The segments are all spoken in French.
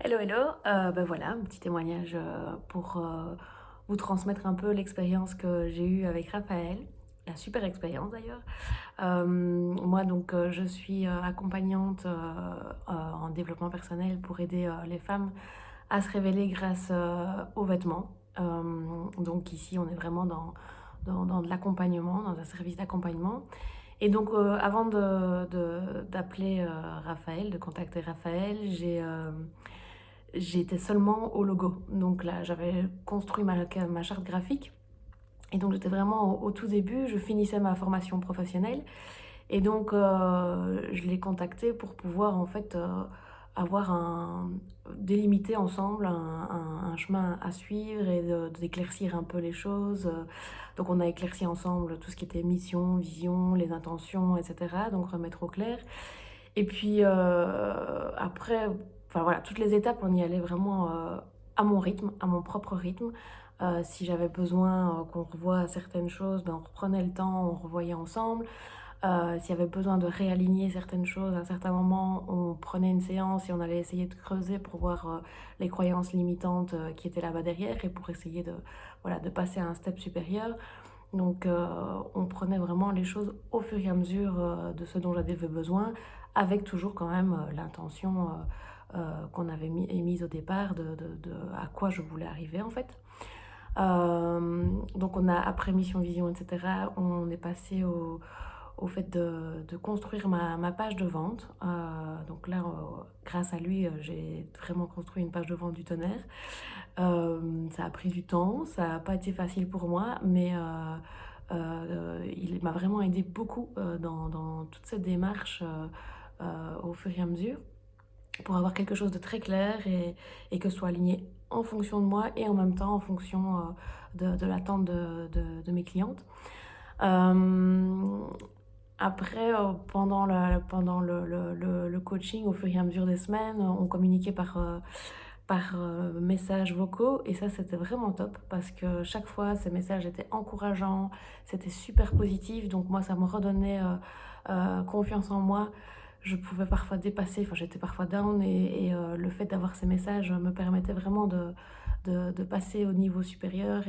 Hello, hello. Voilà, un petit témoignage pour vous transmettre un peu l'expérience que j'ai eue avec Raphaël. La super expérience d'ailleurs. Moi, donc, je suis accompagnante en développement personnel pour aider les femmes à se révéler grâce aux vêtements. Donc, ici, on est vraiment dans de l'accompagnement, dans un service d'accompagnement. Et donc, avant d'appeler Raphaël, de contacter Raphaël, j'étais seulement au logo. Donc là, j'avais construit ma charte graphique. Et donc, j'étais vraiment au tout début. Je finissais ma formation professionnelle. Et donc, je l'ai contacté pour pouvoir, en fait, avoir délimiter ensemble un chemin à suivre et d'éclaircir un peu les choses. Donc, on a éclairci ensemble tout ce qui était mission, vision, les intentions, etc. Donc, remettre au clair. Et puis après, enfin voilà, toutes les étapes, on y allait vraiment à mon rythme, à mon propre rythme. Si j'avais besoin qu'on revoie certaines choses, ben on reprenait le temps, on revoyait ensemble. S'il y avait besoin de réaligner certaines choses à un certain moment, on prenait une séance et on allait essayer de creuser pour voir les croyances limitantes qui étaient là-bas derrière et pour essayer voilà, de passer à un step supérieur. Donc, on prenait vraiment les choses au fur et à mesure de ce dont j'avais besoin, avec toujours quand même l'intention qu'on avait émise au départ de à quoi je voulais arriver en fait. Donc, après Mission Vision, etc., on est passé au fait de construire ma page de vente. Donc là, grâce à lui, j'ai vraiment construit une page de vente du tonnerre. Ça a pris du temps, ça n'a pas été facile pour moi, mais il m'a vraiment aidé beaucoup dans toute cette démarche au fur et à mesure pour avoir quelque chose de très clair et que ce soit aligné en fonction de moi et en même temps en fonction de l'attente de mes clientes. Euh, Après, pendant le coaching, au fur et à mesure des semaines, on communiquait par messages vocaux et ça c'était vraiment top parce que chaque fois ces messages étaient encourageants, c'était super positif, donc moi ça me redonnait confiance en moi. Je pouvais parfois dépasser, enfin j'étais parfois down et le fait d'avoir ces messages me permettait vraiment de passer au niveau supérieur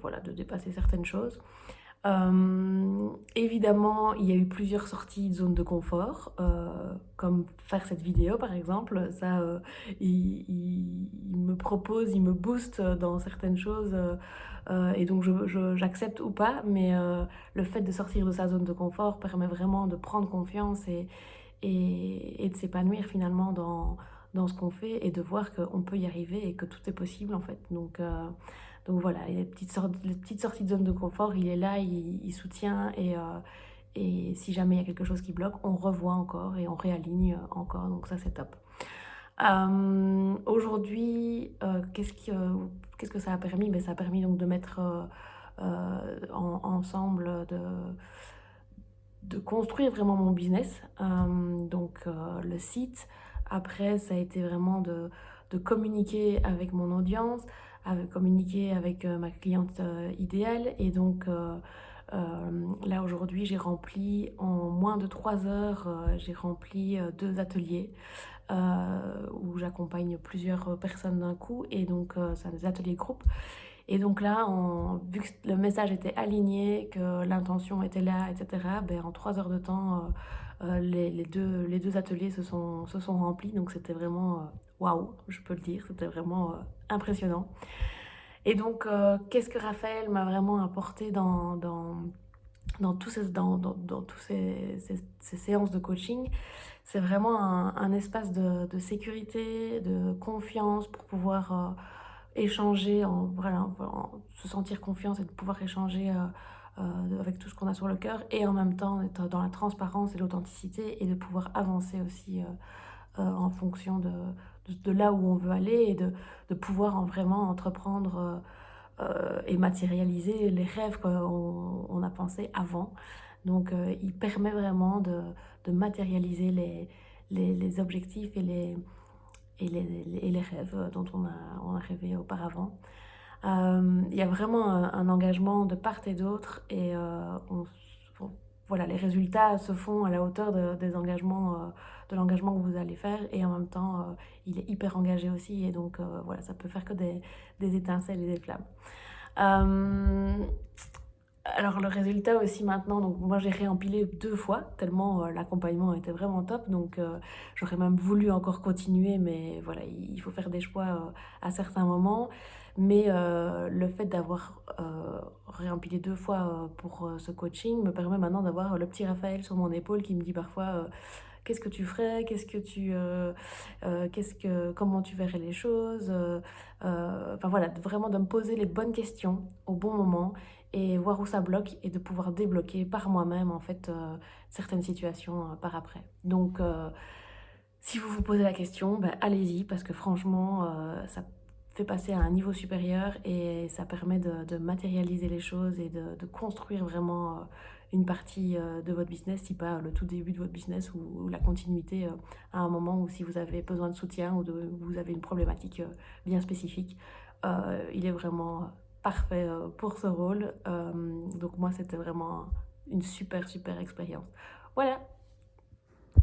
voilà, de dépasser certaines choses. Évidemment, il y a eu plusieurs sorties de zone de confort, comme faire cette vidéo par exemple. Ça, il me propose, il me booste dans certaines choses, et donc j'accepte ou pas, mais le fait de sortir de sa zone de confort permet vraiment de prendre confiance et de s'épanouir finalement dans ce qu'on fait et de voir qu'on peut y arriver et que tout est possible en fait. Donc voilà, et les petites sorties de zone de confort, il est là, il soutient et si jamais il y a quelque chose qui bloque, on revoit encore et on réaligne encore, donc ça c'est top. Aujourd'hui, qu'est-ce que ça a permis? Ben, ça a permis donc de mettre ensemble, de construire vraiment mon business, donc le site. Après, ça a été vraiment de communiquer avec mon audience, communiquer avec ma cliente idéale. Et donc là, aujourd'hui, j'ai rempli en moins de 3 heures, j'ai rempli 2 ateliers où j'accompagne plusieurs personnes d'un coup. Et donc, c'est des ateliers groupes. Et donc là, vu que le message était aligné, que l'intention était là, etc., ben, en 3 heures de temps, les deux ateliers se sont remplis. Donc c'était vraiment waouh, je peux le dire, c'était vraiment impressionnant. Et donc, qu'est-ce que Raphaël m'a vraiment apporté dans tous ces séances de coaching? C'est vraiment un espace de sécurité, de confiance pour pouvoir échanger, voilà, se sentir confiance et de pouvoir échanger avec tout ce qu'on a sur le cœur et en même temps être dans la transparence et l'authenticité et de pouvoir avancer aussi en fonction de là où on veut aller et de pouvoir vraiment entreprendre et matérialiser les rêves qu'on a pensés avant. Donc il permet vraiment de matérialiser les objectifs et les rêves dont on a rêvé auparavant. Il y a vraiment un engagement de part et d'autre et voilà, les résultats se font à la hauteur des engagements, de l'engagement que vous allez faire et en même temps, il est hyper engagé aussi et donc voilà, ça peut faire que des étincelles et des flammes. Euh, alors le résultat aussi maintenant, donc moi j'ai réempilé 2 fois tellement, l'accompagnement était vraiment top donc j'aurais même voulu encore continuer mais voilà, il faut faire des choix, à certains moments. Mais le fait d'avoir, réempilé 2 fois, pour, ce coaching me permet maintenant d'avoir le petit Raphaël sur mon épaule qui me dit parfois, «Qu'est-ce que tu ferais? Comment tu verrais les choses?» Enfin voilà, vraiment de me poser les bonnes questions au bon moment et voir où ça bloque et de pouvoir débloquer par moi-même en fait certaines situations par après. Donc si vous vous posez la question, ben, allez-y parce que franchement ça fait passer à un niveau supérieur et ça permet de matérialiser les choses et de construire vraiment une partie de votre business, si pas le tout début de votre business ou la continuité à un moment où si vous avez besoin de soutien ou vous avez une problématique bien spécifique, il est vraiment parfait pour ce rôle. Donc moi, c'était vraiment une super, super expérience. Voilà,